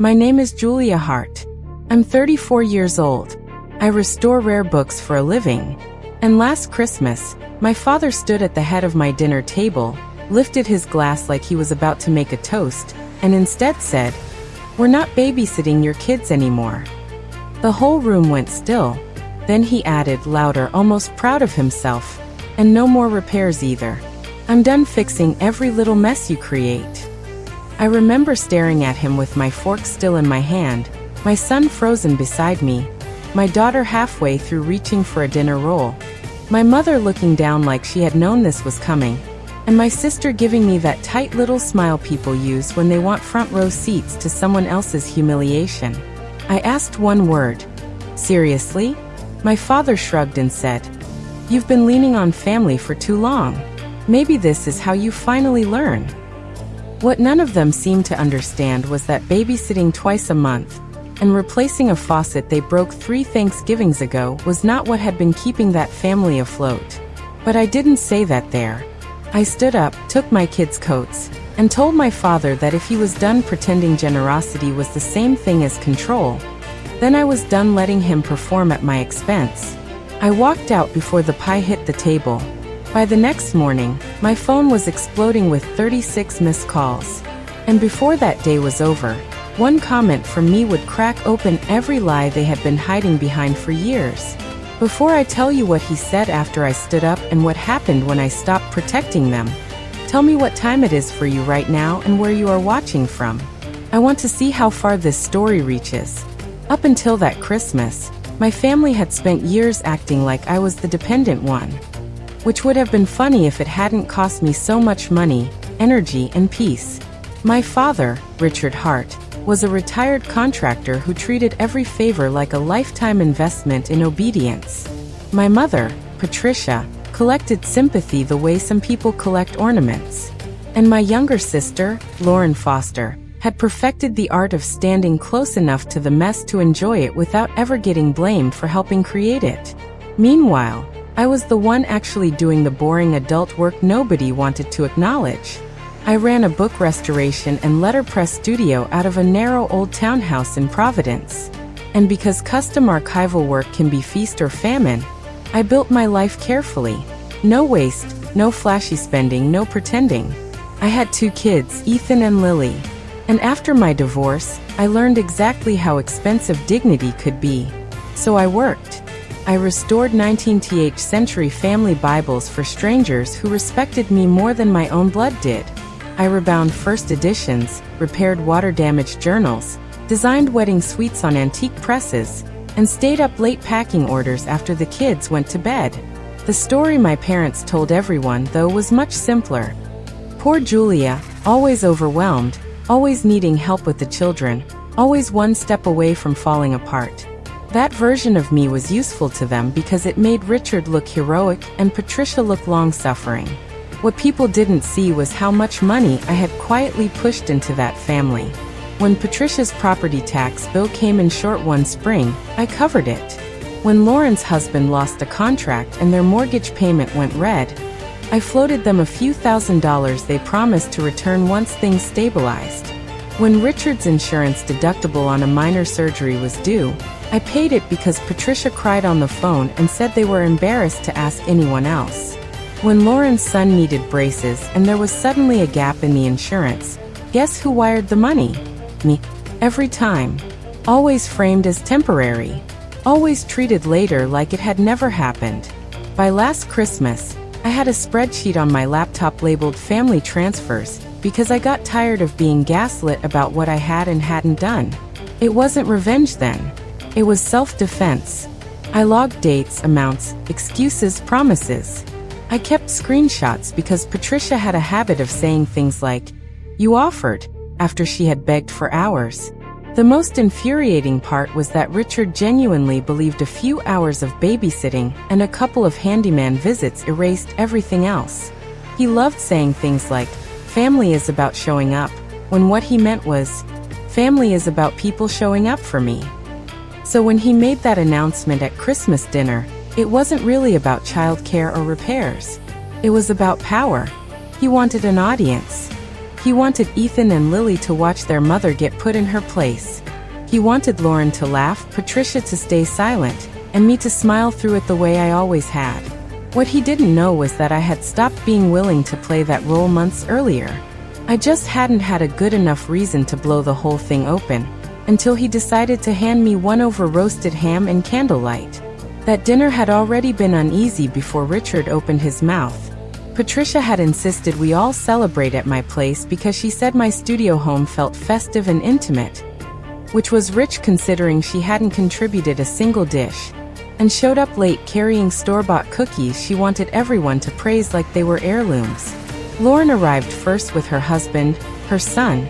My name is Julia Hart. I'm 34 years old. I restore rare books for a living. And last Christmas, my father stood at the head of my dinner table, lifted his glass like he was about to make a toast, and instead said, "We're not babysitting your kids anymore." The whole room went still. Then he added, louder, almost proud of himself, "And no more repairs either. I'm done fixing every little mess you create." I remember staring at him with my fork still in my hand, my son frozen beside me, my daughter halfway through reaching for a dinner roll, my mother looking down like she had known this was coming, and my sister giving me that tight little smile people use when they want front row seats to someone else's humiliation. I asked one word, "Seriously?" My father shrugged and said, "You've been leaning on family for too long. Maybe this is how you finally learn." What none of them seemed to understand was that babysitting twice a month and replacing a faucet they broke 3 Thanksgivings ago was not what had been keeping that family afloat. But I didn't say that there. I stood up, took my kids' coats, and told my father that if he was done pretending generosity was the same thing as control, then I was done letting him perform at my expense. I walked out before the pie hit the table. By the next morning, my phone was exploding with 36 missed calls. And before that day was over, one comment from me would crack open every lie they had been hiding behind for years. Before I tell you what he said after I stood up and what happened when I stopped protecting them, tell me what time it is for you right now and where you are watching from. I want to see how far this story reaches. Up until that Christmas, my family had spent years acting like I was the dependent one, which would have been funny if it hadn't cost me so much money, energy, and peace. My father, Richard Hart, was a retired contractor who treated every favor like a lifetime investment in obedience. My mother, Patricia, collected sympathy the way some people collect ornaments. And my younger sister, Lauren Foster, had perfected the art of standing close enough to the mess to enjoy it without ever getting blamed for helping create it. Meanwhile, I was the one actually doing the boring adult work nobody wanted to acknowledge. I ran a book restoration and letterpress studio out of a narrow old townhouse in Providence. And because custom archival work can be feast or famine, I built my life carefully. No waste, no flashy spending, no pretending. I had 2 kids, Ethan and Lily. And after my divorce, I learned exactly how expensive dignity could be. So I worked. I restored 19th century family Bibles for strangers who respected me more than my own blood did. I rebound first editions, repaired water-damaged journals, designed wedding suites on antique presses, and stayed up late packing orders after the kids went to bed. The story my parents told everyone, though, was much simpler. Poor Julia, always overwhelmed, always needing help with the children, always one step away from falling apart. That version of me was useful to them because it made Richard look heroic and Patricia look long-suffering. What people didn't see was how much money I had quietly pushed into that family. When Patricia's property tax bill came in short one spring, I covered it. When Lauren's husband lost a contract and their mortgage payment went red, I floated them a few $1,000s they promised to return once things stabilized. When Richard's insurance deductible on a minor surgery was due, I paid it because Patricia cried on the phone and said they were embarrassed to ask anyone else. When Lauren's son needed braces and there was suddenly a gap in the insurance, guess who wired the money? Me. Every time. Always framed as temporary. Always treated later like it had never happened. By last Christmas, I had a spreadsheet on my laptop labeled Family Transfers because I got tired of being gaslit about what I had and hadn't done. It wasn't revenge then. It was self-defense. I logged dates, amounts, excuses, promises. I kept screenshots because Patricia had a habit of saying things like, "You offered," after she had begged for hours. The most infuriating part was that Richard genuinely believed a few hours of babysitting and a couple of handyman visits erased everything else. He loved saying things like, "Family is about showing up," when what he meant was, "Family is about people showing up for me." So when he made that announcement at Christmas dinner, it wasn't really about childcare or repairs. It was about power. He wanted an audience. He wanted Ethan and Lily to watch their mother get put in her place. He wanted Lauren to laugh, Patricia to stay silent, and me to smile through it the way I always had. What he didn't know was that I had stopped being willing to play that role months earlier. I just hadn't had a good enough reason to blow the whole thing open, until he decided to hand me one over roasted ham and candlelight. That dinner had already been uneasy before Richard opened his mouth. Patricia had insisted we all celebrate at my place because she said my studio home felt festive and intimate, which was rich considering she hadn't contributed a single dish, and showed up late carrying store-bought cookies she wanted everyone to praise like they were heirlooms. Lauren arrived first with her husband, her son,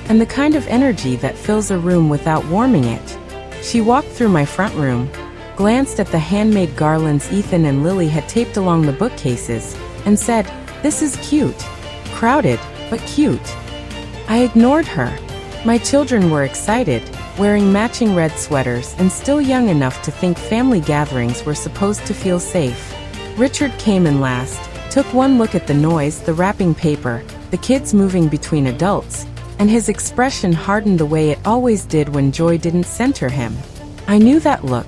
and the kind of energy that fills a room without warming it. She walked through my front room, glanced at the handmade garlands Ethan and Lily had taped along the bookcases, and said, "This is cute. Crowded, but cute." I ignored her. My children were excited, wearing matching red sweaters and still young enough to think family gatherings were supposed to feel safe. Richard came in last, took one look at the noise, the wrapping paper, the kids moving between adults, and his expression hardened the way it always did when joy didn't center him. I knew that look.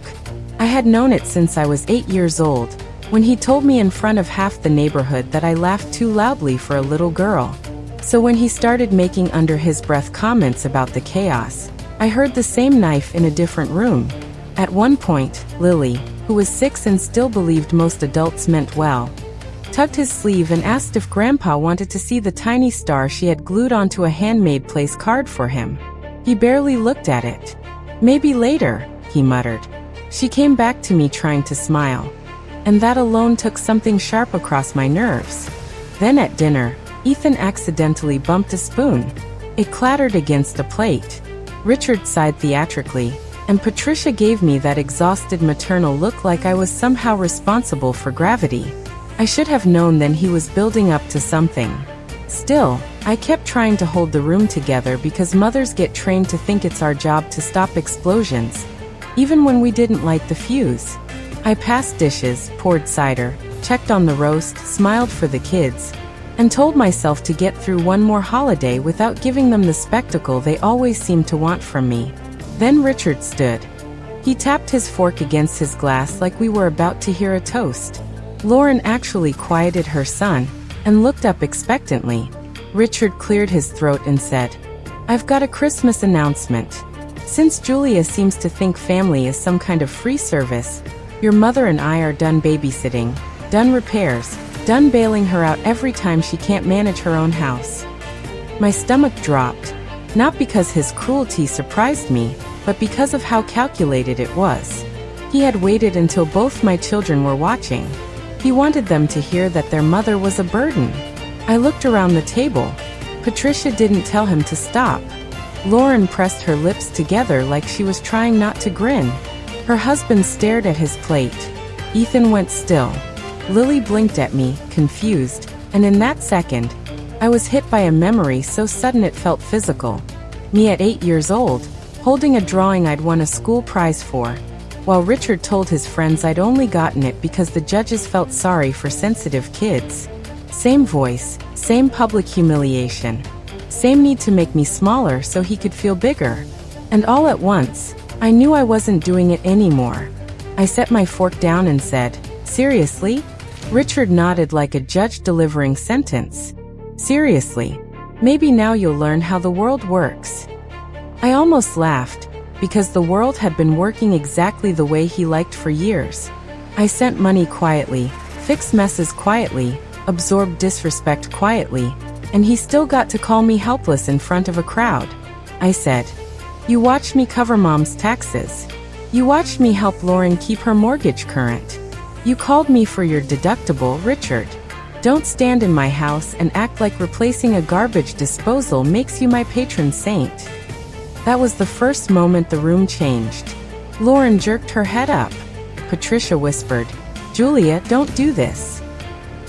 I had known it since I was 8 years old, when he told me in front of half the neighborhood that I laughed too loudly for a little girl. So when he started making under his breath comments about the chaos, I heard the same knife in a different room. At one point, Lily, who was 6 and still believed most adults meant well, tugged his sleeve and asked if Grandpa wanted to see the tiny star she had glued onto a handmade place card for him. He barely looked at it. "Maybe later," he muttered. She came back to me trying to smile, and that alone took something sharp across my nerves. Then at dinner, Ethan accidentally bumped a spoon. It clattered against a plate. Richard sighed theatrically, and Patricia gave me that exhausted maternal look like I was somehow responsible for gravity. I should have known then he was building up to something. Still, I kept trying to hold the room together because mothers get trained to think it's our job to stop explosions, even when we didn't light the fuse. I passed dishes, poured cider, checked on the roast, smiled for the kids, and told myself to get through one more holiday without giving them the spectacle they always seemed to want from me. Then Richard stood. He tapped his fork against his glass like we were about to hear a toast. Lauren actually quieted her son and looked up expectantly. Richard cleared his throat and said, "I've got a Christmas announcement. Since Julia seems to think family is some kind of free service, your mother and I are done babysitting, done repairs, done bailing her out every time she can't manage her own house." My stomach dropped, not because his cruelty surprised me, but because of how calculated it was. He had waited until both my children were watching. He wanted them to hear that their mother was a burden. I looked around the table. Patricia didn't tell him to stop. Lauren pressed her lips together like she was trying not to grin. Her husband stared at his plate. Ethan went still. Lily blinked at me, confused, and in that second, I was hit by a memory so sudden it felt physical. Me at 8 years old, holding a drawing I'd won a school prize for, while Richard told his friends I'd only gotten it because the judges felt sorry for sensitive kids. Same voice, same public humiliation, same need to make me smaller so he could feel bigger. And all at once, I knew I wasn't doing it anymore. I set my fork down and said, "Seriously?" Richard nodded like a judge delivering sentence. "Seriously. Maybe now you'll learn how the world works." I almost laughed, because the world had been working exactly the way he liked for years. I sent money quietly, fixed messes quietly, absorbed disrespect quietly, and he still got to call me helpless in front of a crowd. I said, "You watched me cover Mom's taxes. You watched me help Lauren keep her mortgage current. You called me for your deductible, Richard. Don't stand in my house and act like replacing a garbage disposal makes you my patron saint." That was the first moment the room changed. Lauren jerked her head up. Patricia whispered, "Julia, don't do this."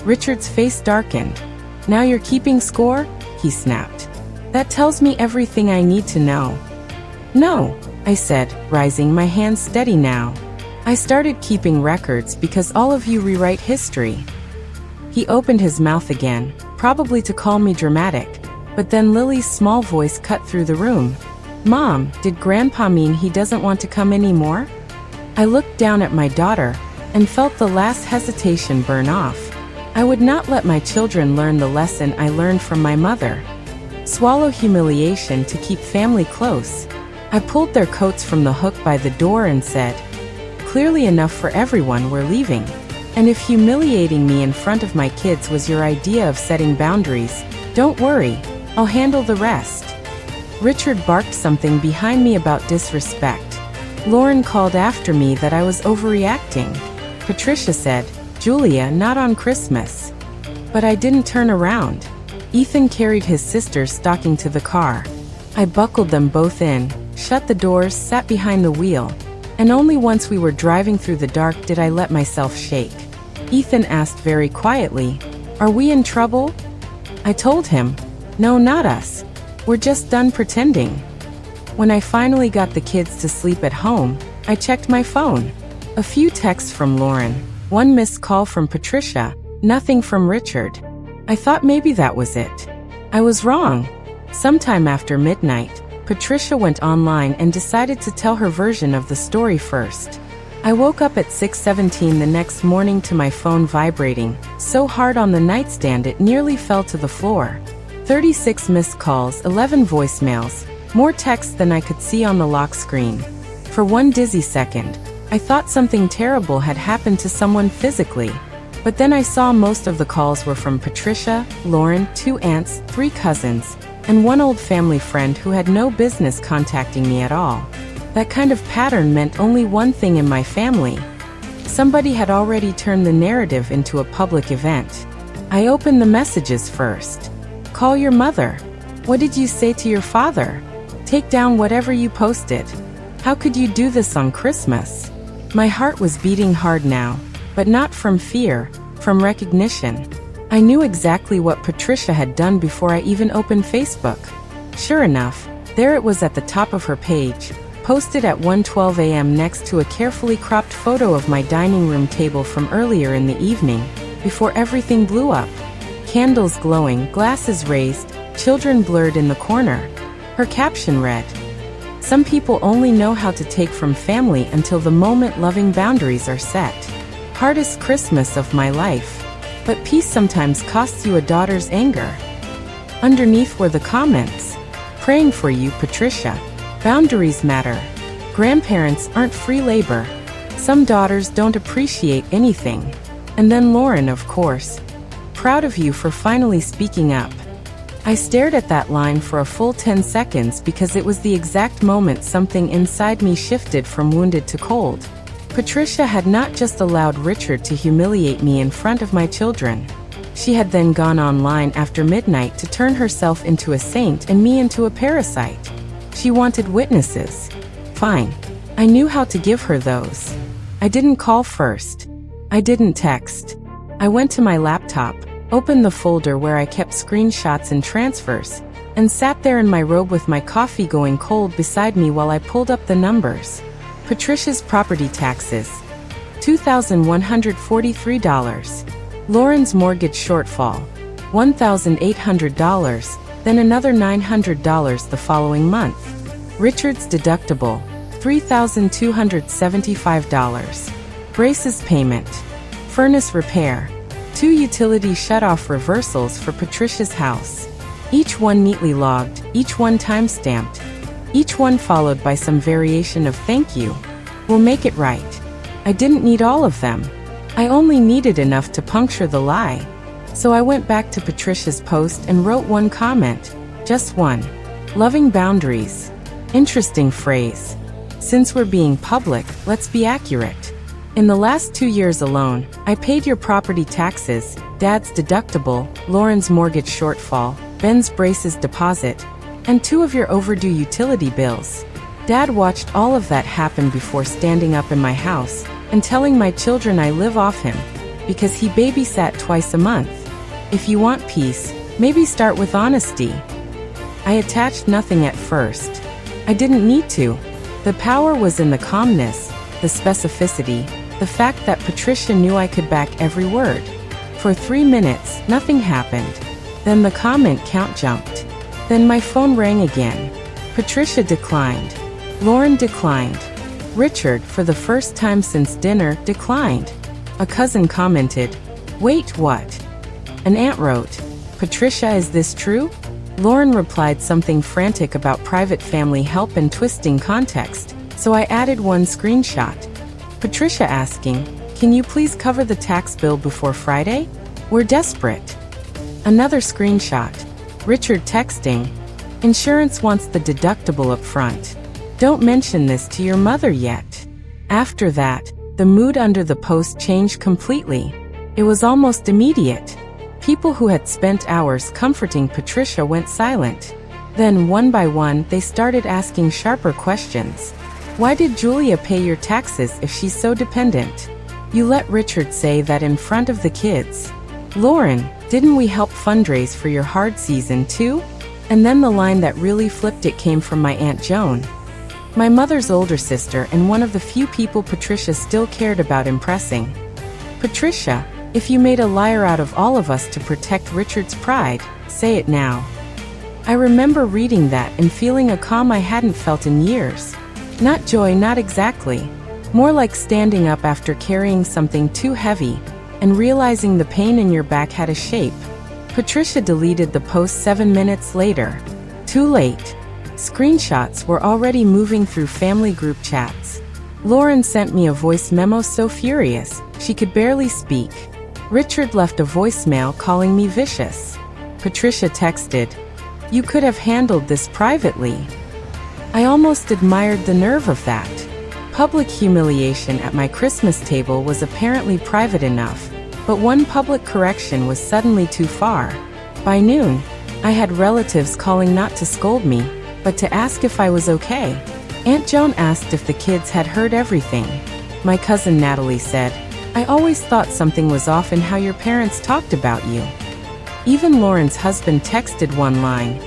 Richard's face darkened. "Now you're keeping score?" he snapped. "That tells me everything I need to know." "No," I said, rising, my hands steady now. "I started keeping records because all of you rewrite history." He opened his mouth again, probably to call me dramatic, But then Lily's small voice cut through the room. "Mom, did Grandpa mean he doesn't want to come anymore?" I looked down at my daughter and felt the last hesitation burn off. I would not let my children learn the lesson I learned from my mother. Swallow humiliation to keep family close. I pulled their coats from the hook by the door and said, "Clearly enough for everyone, we're leaving. And if humiliating me in front of my kids was your idea of setting boundaries, don't worry, I'll handle the rest." Richard barked something behind me about disrespect. Lauren called after me that I was overreacting. Patricia said, "Julia, not on Christmas." But I didn't turn around. Ethan carried his sister's stocking to the car. I buckled them both in, shut the doors, sat behind the wheel, and only once we were driving through the dark did I let myself shake. Ethan asked very quietly, "Are we in trouble?" I told him, "No, not us. We're just done pretending." When I finally got the kids to sleep at home, I checked my phone. A few texts from Lauren, one missed call from Patricia, nothing from Richard. I thought maybe that was it. I was wrong. Sometime after midnight, Patricia went online and decided to tell her version of the story first. I woke up at 6:17 the next morning to my phone vibrating, so hard on the nightstand it nearly fell to the floor. 36 missed calls, 11 voicemails, more texts than I could see on the lock screen. For one dizzy second, I thought something terrible had happened to someone physically. But then I saw most of the calls were from Patricia, Lauren, 2 aunts, 3 cousins, and one old family friend who had no business contacting me at all. That kind of pattern meant only one thing in my family. Somebody had already turned the narrative into a public event. I opened the messages first. "Call your mother. What did you say to your father? Take down whatever you posted. How could you do this on Christmas?" My heart was beating hard now, but not from fear, from recognition. I knew exactly what Patricia had done before I even opened Facebook. Sure enough, there it was at the top of her page, posted at 1:12 a.m. next to a carefully cropped photo of my dining room table from earlier in the evening, before everything blew up. Candles glowing, glasses raised, children blurred in the corner. Her caption read, "Some people only know how to take from family until the moment loving boundaries are set. Hardest Christmas of my life. But peace sometimes costs you a daughter's anger." Underneath were the comments. "Praying for you, Patricia. Boundaries matter. Grandparents aren't free labor. Some daughters don't appreciate anything." And then Lauren, of course. "Proud of you for finally speaking up." I stared at that line for a full 10 seconds because it was the exact moment something inside me shifted from wounded to cold. Patricia had not just allowed Richard to humiliate me in front of my children. She had then gone online after midnight to turn herself into a saint and me into a parasite. She wanted witnesses. Fine. I knew how to give her those. I didn't call first. I didn't text. I went to my laptop, opened the folder where I kept screenshots and transfers, and sat there in my robe with my coffee going cold beside me while I pulled up the numbers. Patricia's property taxes, $2,143. Lauren's mortgage shortfall, $1,800, then another $900 the following month. Richard's deductible, $3,275. Braces payment, furnace repair, 2 utility shut-off reversals for Patricia's house. Each one neatly logged, each one time-stamped, each one followed by some variation of "thank you. We'll make it right." I didn't need all of them. I only needed enough to puncture the lie. So I went back to Patricia's post and wrote one comment. Just one. "Loving boundaries." Interesting phrase. Since we're being public, let's be accurate. In the last 2 years alone, I paid your property taxes, Dad's deductible, Lauren's mortgage shortfall, Ben's braces deposit, and 2 of your overdue utility bills. Dad watched all of that happen before standing up in my house and telling my children I live off him, because he babysat twice a month. If you want peace, maybe start with honesty. I attached nothing at first. I didn't need to. The power was in the calmness, the specificity, the fact that Patricia knew I could back every word. For 3 minutes, nothing happened. Then the comment count jumped. Then my phone rang again. Patricia declined. Lauren declined. Richard, for the first time since dinner, declined. A cousin commented, "Wait, what?" An aunt wrote, "Patricia, is this true?" Lauren replied something frantic about private family help and twisting context, so I added one screenshot. Patricia asking, "Can you please cover the tax bill before Friday? We're desperate." Another screenshot. Richard texting, "Insurance wants the deductible up front. Don't mention this to your mother yet." After that, the mood under the post changed completely. It was almost immediate. People who had spent hours comforting Patricia went silent. Then, one by one, they started asking sharper questions. Why did Julia pay your taxes if she's so dependent? You let Richard say that in front of the kids. Lauren, didn't we help fundraise for your hard season too? And then the line that really flipped it came from my Aunt Joan, my mother's older sister and one of the few people Patricia still cared about impressing. "Patricia, if you made a liar out of all of us to protect Richard's pride, say it now." I remember reading that and feeling a calm I hadn't felt in years. Not joy, not exactly. More like standing up after carrying something too heavy and realizing the pain in your back had a shape. Patricia deleted the post 7 minutes later. Too late. Screenshots were already moving through family group chats. Lauren sent me a voice memo so furious, she could barely speak. Richard left a voicemail calling me vicious. Patricia texted, "You could have handled this privately." I almost admired the nerve of that. Public humiliation at my Christmas table was apparently private enough, but one public correction was suddenly too far. By noon, I had relatives calling not to scold me, but to ask if I was okay. Aunt Joan asked if the kids had heard everything. My cousin Natalie said, "I always thought something was off in how your parents talked about you." Even Lauren's husband texted one line,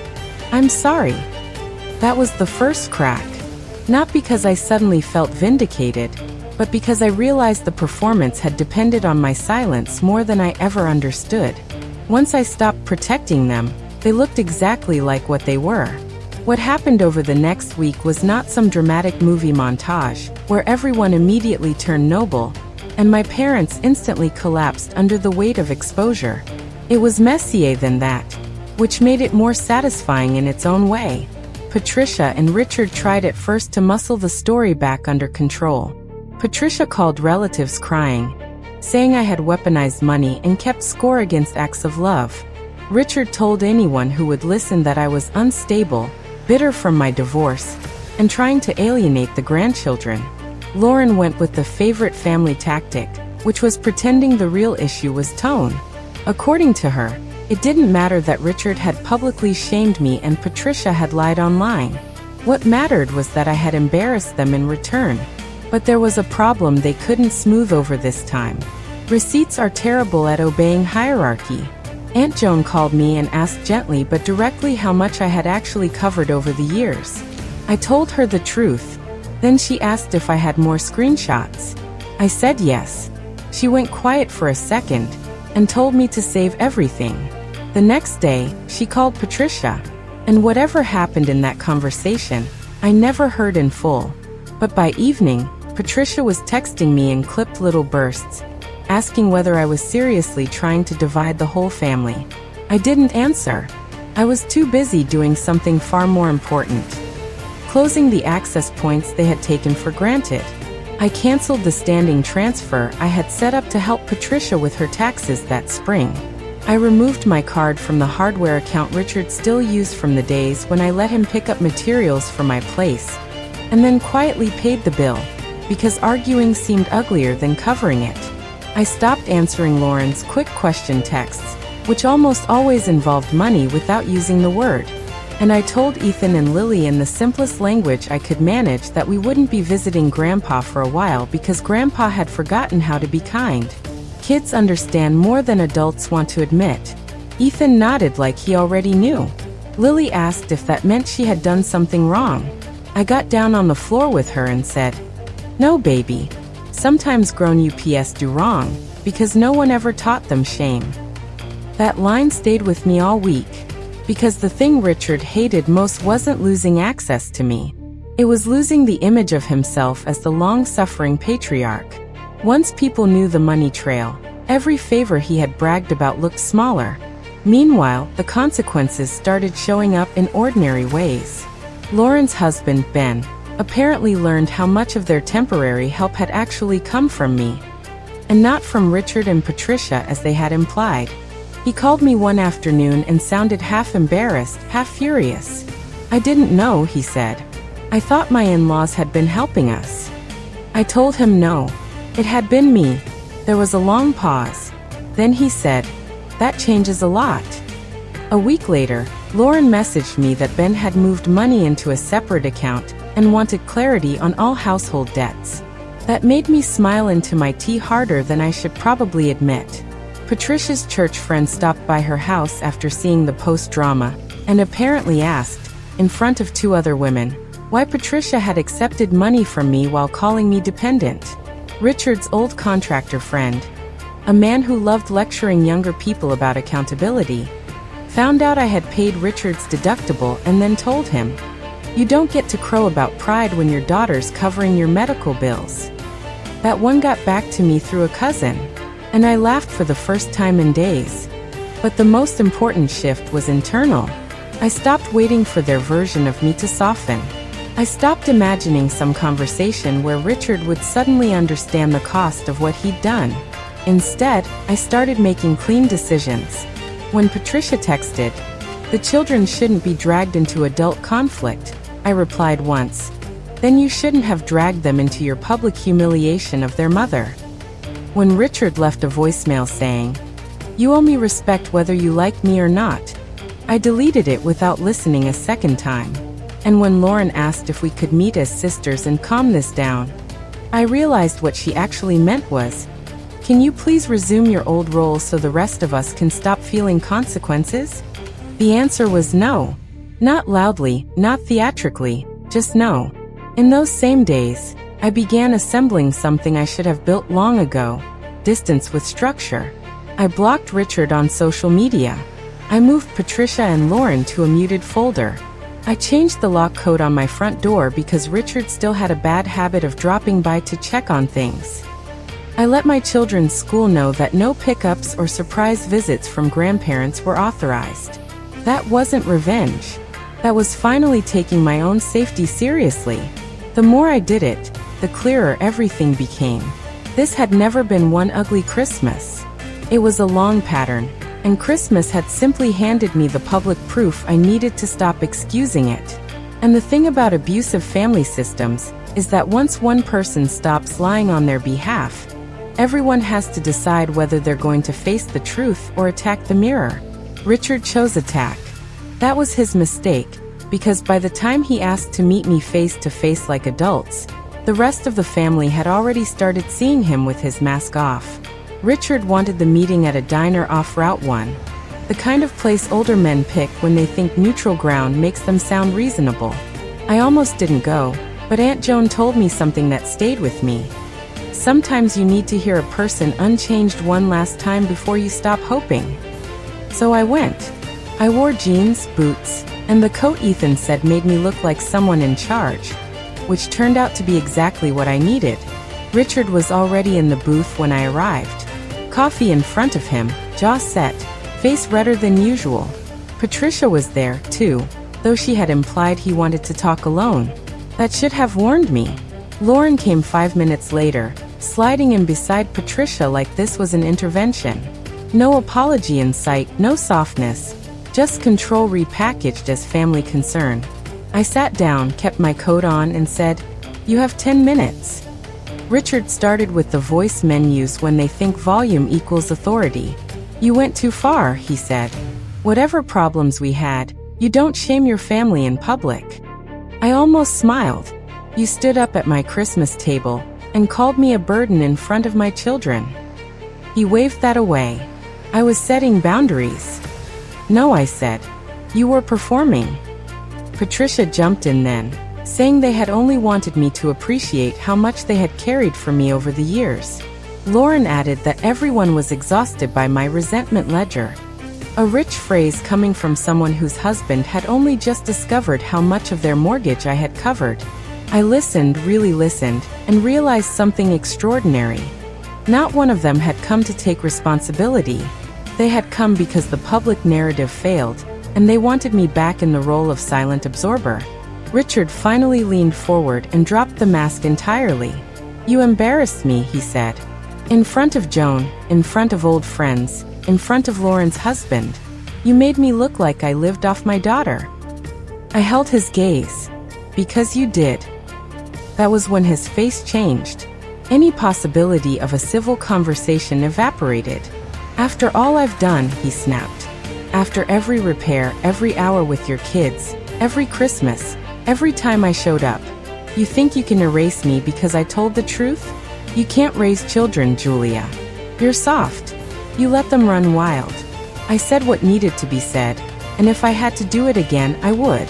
"I'm sorry." That was the first crack. Not because I suddenly felt vindicated, but because I realized the performance had depended on my silence more than I ever understood. Once I stopped protecting them, they looked exactly like what they were. What happened over the next week was not some dramatic movie montage, where everyone immediately turned noble, and my parents instantly collapsed under the weight of exposure. It was messier than that, which made it more satisfying in its own way. Patricia and Richard tried at first to muscle the story back under control. Patricia called relatives crying, saying I had weaponized money and kept score against acts of love. Richard told anyone who would listen that I was unstable, bitter from my divorce, and trying to alienate the grandchildren. Lauren went with the favorite family tactic, which was pretending the real issue was tone. According to her, it didn't matter that Richard had publicly shamed me and Patricia had lied online. What mattered was that I had embarrassed them in return. But there was a problem they couldn't smooth over this time. Receipts are terrible at obeying hierarchy. Aunt Joan called me and asked gently but directly how much I had actually covered over the years. I told her the truth. Then she asked if I had more screenshots. I said yes. She went quiet for a second and told me to save everything. The next day, she called Patricia, and whatever happened in that conversation, I never heard in full. But by evening, Patricia was texting me in clipped little bursts, asking whether I was seriously trying to divide the whole family. I didn't answer. I was too busy doing something far more important. Closing the access points they had taken for granted. I canceled the standing transfer I had set up to help Patricia with her taxes that spring. I removed my card from the hardware account Richard still used from the days when I let him pick up materials for my place, and then quietly paid the bill, because arguing seemed uglier than covering it. I stopped answering Lauren's quick question texts, which almost always involved money without using the word. And I told Ethan and Lily in the simplest language I could manage that we wouldn't be visiting Grandpa for a while because Grandpa had forgotten how to be kind. Kids understand more than adults want to admit. Ethan nodded like he already knew. Lily asked if that meant she had done something wrong. I got down on the floor with her and said, "No, baby. Sometimes grown UPS do wrong, because no one ever taught them shame." That line stayed with me all week. because the thing Richard hated most wasn't losing access to me. It was losing the image of himself as the long-suffering patriarch. Once people knew the money trail, every favor he had bragged about looked smaller. Meanwhile, the consequences started showing up in ordinary ways. Lauren's husband, Ben, apparently learned how much of their temporary help had actually come from me, and not from Richard and Patricia as they had implied. He called me one afternoon and sounded half embarrassed, half furious. "I didn't know," he said. "I thought my in-laws had been helping us." I told him no. It had been me. There was a long pause. Then he said, "That changes a lot." A week later, Lauren messaged me that Ben had moved money into a separate account and wanted clarity on all household debts. That made me smile into my tea harder than I should probably admit. Patricia's church friend stopped by her house after seeing the post-drama and apparently asked, in front of 2 other women, why Patricia had accepted money from me while calling me dependent. Richard's old contractor friend, a man who loved lecturing younger people about accountability, found out I had paid Richard's deductible and then told him, "You don't get to crow about pride when your daughter's covering your medical bills." That one got back to me through a cousin, and I laughed for the first time in days. But the most important shift was internal. I stopped waiting for their version of me to soften. I stopped imagining some conversation where Richard would suddenly understand the cost of what he'd done. Instead, I started making clean decisions. When Patricia texted, "The children shouldn't be dragged into adult conflict," I replied once, "Then you shouldn't have dragged them into your public humiliation of their mother." When Richard left a voicemail saying, "You owe me respect whether you like me or not," I deleted it without listening a second time. And when Lauren asked if we could meet as sisters and calm this down, I realized what she actually meant was, "Can you please resume your old role so the rest of us can stop feeling consequences?" The answer was no. Not loudly, not theatrically, just no. In those same days, I began assembling something I should have built long ago: distance with structure. I blocked Richard on social media. I moved Patricia and Lauren to a muted folder. I changed the lock code on my front door because Richard still had a bad habit of dropping by to check on things. I let my children's school know that no pickups or surprise visits from grandparents were authorized. That wasn't revenge. That was finally taking my own safety seriously. The more I did it, the clearer everything became. This had never been one ugly Christmas. It was a long pattern, and Christmas had simply handed me the public proof I needed to stop excusing it. And the thing about abusive family systems is that once one person stops lying on their behalf, everyone has to decide whether they're going to face the truth or attack the mirror. Richard chose attack. That was his mistake, because by the time he asked to meet me face to face like adults, the rest of the family had already started seeing him with his mask off. Richard wanted the meeting at a diner off Route 1, the kind of place older men pick when they think neutral ground makes them sound reasonable. I almost didn't go, but Aunt Joan told me something that stayed with me. Sometimes you need to hear a person unchanged one last time before you stop hoping. So I went. I wore jeans, boots, and the coat Ethan said made me look like someone in charge, which turned out to be exactly what I needed. Richard was already in the booth when I arrived. Coffee in front of him, jaw set, face redder than usual. Patricia was there, too, though she had implied he wanted to talk alone. That should have warned me. Lauren came 5 minutes later, sliding in beside Patricia like this was an intervention. No apology in sight, no softness, just control repackaged as family concern. I sat down, kept my coat on, and said, "You have 10 minutes. Richard started with the voice menus when they think volume equals authority. "You went too far," he said. "Whatever problems we had, you don't shame your family in public." I almost smiled. "You stood up at my Christmas table and called me a burden in front of my children." He waved that away. I was setting boundaries. "No," I said. "You were performing." Patricia jumped in then, saying they had only wanted me to appreciate how much they had carried for me over the years. Lauren added that everyone was exhausted by my resentment ledger. A rich phrase coming from someone whose husband had only just discovered how much of their mortgage I had covered. I listened, really listened, and realized something extraordinary. Not one of them had come to take responsibility. They had come because the public narrative failed, and they wanted me back in the role of silent absorber. Richard finally leaned forward and dropped the mask entirely. "You embarrassed me," he said. "In front of Joan, in front of old friends, in front of Lauren's husband. You made me look like I lived off my daughter." I held his gaze. "Because you did." That was when his face changed. Any possibility of a civil conversation evaporated. "After all I've done," he snapped. "After every repair, every hour with your kids, every Christmas, every time I showed up. You think you can erase me because I told the truth? You can't raise children, Julia. You're soft. You let them run wild. I said what needed to be said, and if I had to do it again, I would."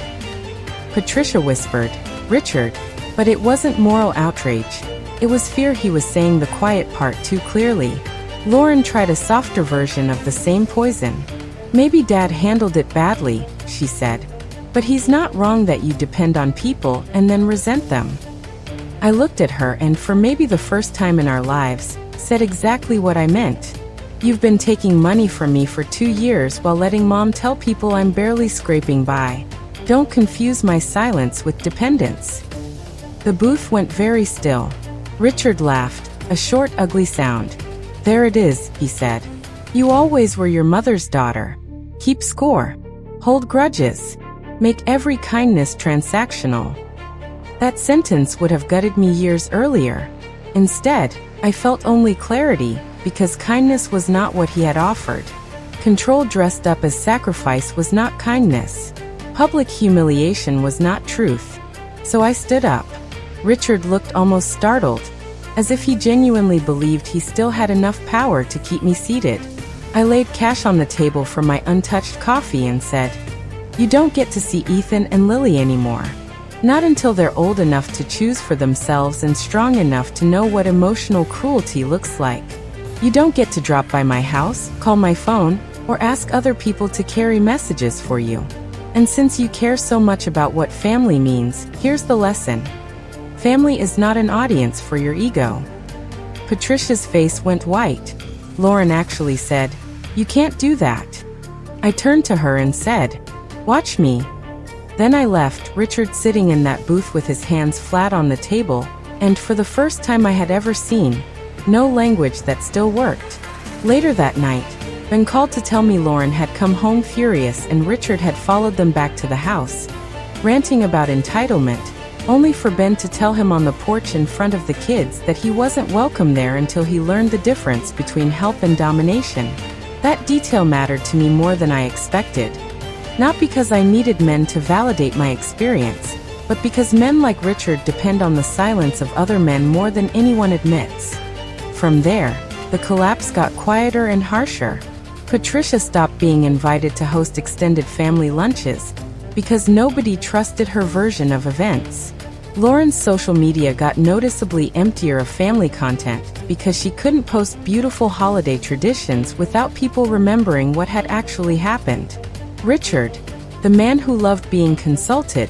Patricia whispered, "Richard." But it wasn't moral outrage. It was fear. He was saying the quiet part too clearly. Lauren tried a softer version of the same poison. "Maybe Dad handled it badly," she said. "But he's not wrong that you depend on people and then resent them." I looked at her and, for maybe the first time in our lives, said exactly what I meant. "You've been taking money from me for 2 years while letting Mom tell people I'm barely scraping by. Don't confuse my silence with dependence." The booth went very still. Richard laughed, a short, ugly sound. "There it is," he said. "You always were your mother's daughter. Keep score. Hold grudges. Make every kindness transactional." That sentence would have gutted me years earlier. Instead, I felt only clarity, because kindness was not what he had offered. Control dressed up as sacrifice was not kindness. Public humiliation was not truth. So I stood up. Richard looked almost startled, as if he genuinely believed he still had enough power to keep me seated. I laid cash on the table for my untouched coffee and said, "You don't get to see Ethan and Lily anymore. Not until they're old enough to choose for themselves and strong enough to know what emotional cruelty looks like. You don't get to drop by my house, call my phone, or ask other people to carry messages for you. And since you care so much about what family means, here's the lesson. Family is not an audience for your ego." Patricia's face went white. Lauren actually said, "You can't do that." I turned to her and said, "Watch me." Then I left, Richard sitting in that booth with his hands flat on the table, and for the first time I had ever seen, no language that still worked. Later that night, Ben called to tell me Lauren had come home furious and Richard had followed them back to the house, ranting about entitlement, only for Ben to tell him on the porch in front of the kids that he wasn't welcome there until he learned the difference between help and domination. That detail mattered to me more than I expected. Not because I needed men to validate my experience, but because men like Richard depend on the silence of other men more than anyone admits. From there, the collapse got quieter and harsher. Patricia stopped being invited to host extended family lunches because nobody trusted her version of events. Lauren's social media got noticeably emptier of family content because she couldn't post beautiful holiday traditions without people remembering what had actually happened. Richard, the man who loved being consulted,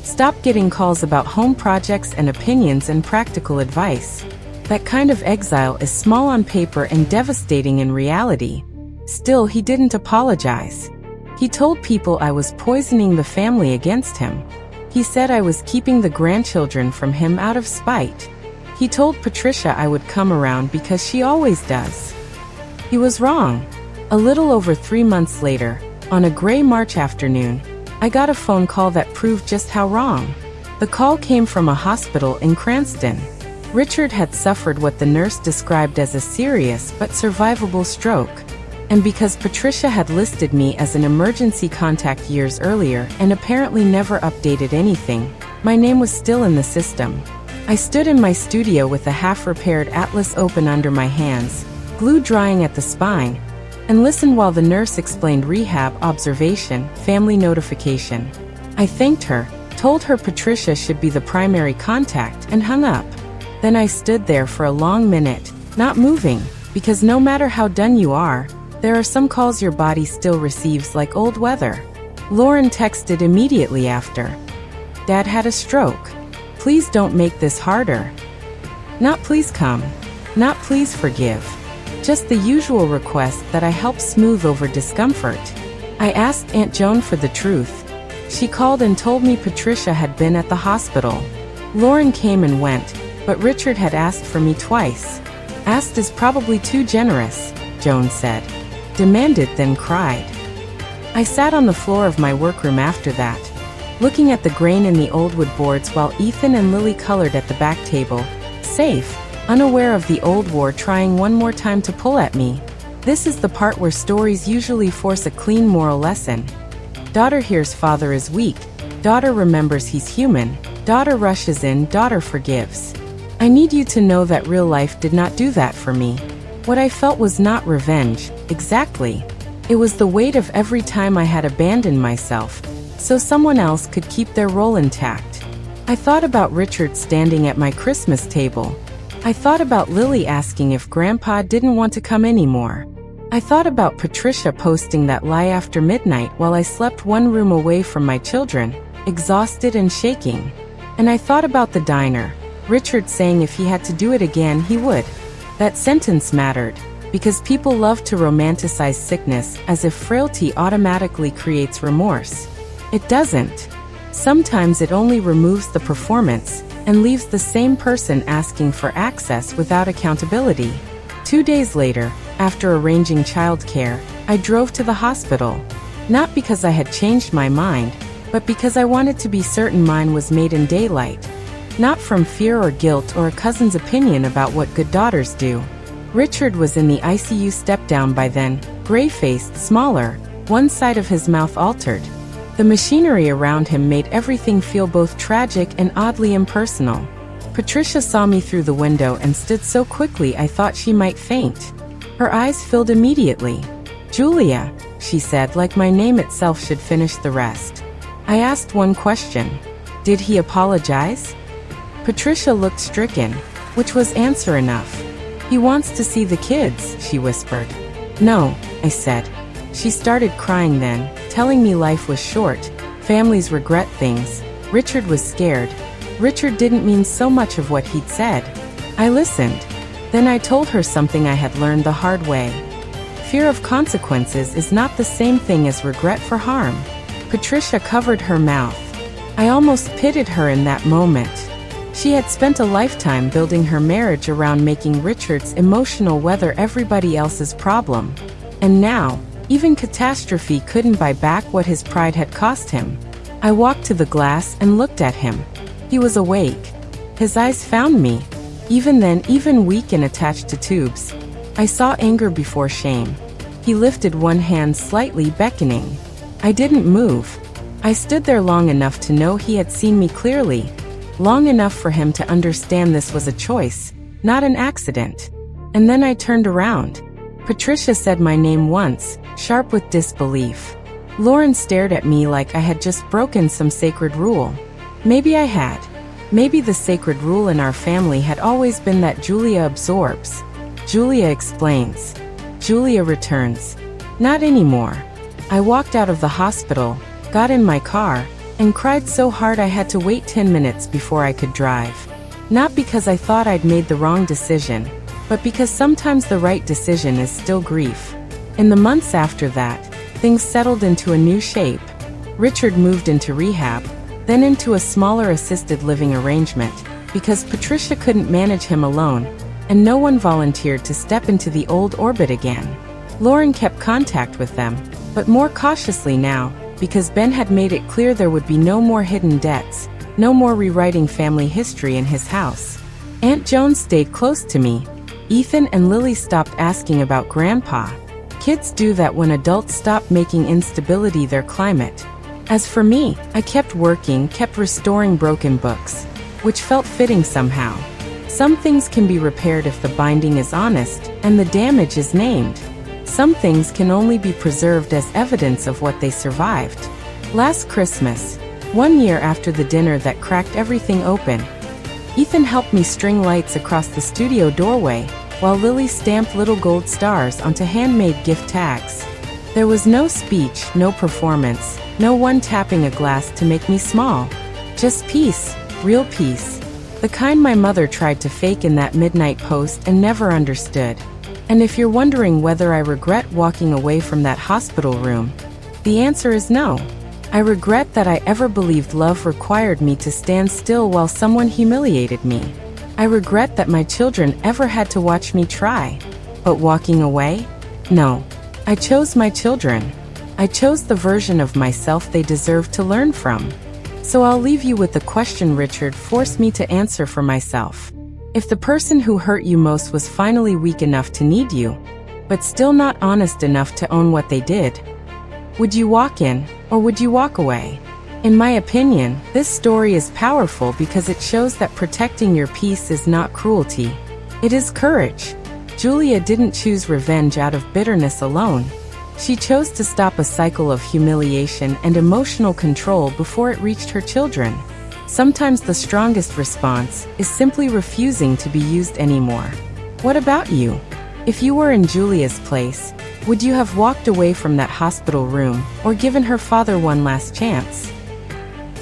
stopped getting calls about home projects and opinions and practical advice. That kind of exile is small on paper and devastating in reality. Still, he didn't apologize. He told people I was poisoning the family against him. He said I was keeping the grandchildren from him out of spite. He told Patricia I would come around because she always does. He was wrong. A little over 3 months later, on a gray March afternoon, I got a phone call that proved just how wrong. The call came from a hospital in Cranston. Richard had suffered what the nurse described as a serious but survivable stroke. And because Patricia had listed me as an emergency contact years earlier and apparently never updated anything, my name was still in the system. I stood in my studio with a half-repaired atlas open under my hands, glue drying at the spine, and listened while the nurse explained rehab, observation, family notification. I thanked her, told her Patricia should be the primary contact, and hung up. Then I stood there for a long minute, not moving, because no matter how done you are, There are some calls your body still receives like old weather. Lauren texted immediately after. Dad had a stroke. Please don't make this harder. Not please come. Not please forgive. Just the usual request that I help smooth over discomfort. I asked Aunt Joan for the truth. She called and told me Patricia had been at the hospital. Lauren came and went, but Richard had asked for me twice. Asked is probably too generous, Joan said. Demanded, then cried. I sat on the floor of my workroom after that, looking at the grain in the old wood boards while Ethan and Lily colored at the back table, safe, unaware of the old war trying one more time to pull at me. This is the part where stories usually force a clean moral lesson. Daughter hears father is weak. Daughter remembers he's human. Daughter rushes in. Daughter forgives. I need you to know that real life did not do that for me. What I felt was not revenge, exactly. It was the weight of every time I had abandoned myself, so someone else could keep their role intact. I thought about Richard standing at my Christmas table. I thought about Lily asking if Grandpa didn't want to come anymore. I thought about Patricia posting that lie after midnight while I slept one room away from my children, exhausted and shaking. And I thought about the diner, Richard saying if he had to do it again he would. That sentence mattered, because people love to romanticize sickness as if frailty automatically creates remorse. It doesn't. Sometimes it only removes the performance and leaves the same person asking for access without accountability. 2 days later, after arranging childcare, I drove to the hospital. Not because I had changed my mind, but because I wanted to be certain mine was made in daylight. Not from fear or guilt or a cousin's opinion about what good daughters do. Richard was in the ICU step-down by then, gray-faced, smaller, one side of his mouth altered. The machinery around him made everything feel both tragic and oddly impersonal. Patricia saw me through the window and stood so quickly I thought she might faint. Her eyes filled immediately. Julia, she said, like my name itself should finish the rest. I asked one question. Did he apologize? Patricia looked stricken, which was answer enough. He wants to see the kids, she whispered. No, I said. She started crying then, telling me life was short, families regret things. Richard was scared. Richard didn't mean so much of what he'd said. I listened. Then I told her something I had learned the hard way. Fear of consequences is not the same thing as regret for harm. Patricia covered her mouth. I almost pitied her in that moment. She had spent a lifetime building her marriage around making Richard's emotional weather everybody else's problem. And now, even catastrophe couldn't buy back what his pride had cost him. I walked to the glass and looked at him. He was awake. His eyes found me. Even then, even weak and attached to tubes. I saw anger before shame. He lifted one hand slightly, beckoning. I didn't move. I stood there long enough to know he had seen me clearly. Long enough for him to understand this was a choice, not an accident. And then I turned around. Patricia said my name once, sharp with disbelief. Lauren stared at me like I had just broken some sacred rule. Maybe I had. Maybe the sacred rule in our family had always been that Julia absorbs. Julia explains. Julia returns. Not anymore. I walked out of the hospital, got in my car, and cried so hard I had to wait 10 minutes before I could drive. Not because I thought I'd made the wrong decision, but because sometimes the right decision is still grief. In the months after that, things settled into a new shape. Richard moved into rehab, then into a smaller assisted living arrangement, because Patricia couldn't manage him alone, and no one volunteered to step into the old orbit again. Lauren kept contact with them, but more cautiously now, because Ben had made it clear there would be no more hidden debts, no more rewriting family history in his house. Aunt Joan stayed close to me. Ethan and Lily stopped asking about Grandpa. Kids do that when adults stop making instability their climate. As for me, I kept working, kept restoring broken books, which felt fitting somehow. Some things can be repaired if the binding is honest, and the damage is named. Some things can only be preserved as evidence of what they survived. Last Christmas, 1 year after the dinner that cracked everything open, Ethan helped me string lights across the studio doorway while Lily stamped little gold stars onto handmade gift tags. There was no speech, no performance, no one tapping a glass to make me small. Just peace, real peace. The kind my mother tried to fake in that midnight post and never understood. And if you're wondering whether I regret walking away from that hospital room, the answer is no. I regret that I ever believed love required me to stand still while someone humiliated me. I regret that my children ever had to watch me try. But walking away? No. I chose my children. I chose the version of myself they deserve to learn from. So I'll leave you with the question Richard forced me to answer for myself. If the person who hurt you most was finally weak enough to need you, but still not honest enough to own what they did, would you walk in, or would you walk away? In my opinion, this story is powerful because it shows that protecting your peace is not cruelty. It is courage. Julia didn't choose revenge out of bitterness alone. She chose to stop a cycle of humiliation and emotional control before it reached her children. Sometimes the strongest response is simply refusing to be used anymore. What about you? If you were in Julia's place, would you have walked away from that hospital room or given her father one last chance?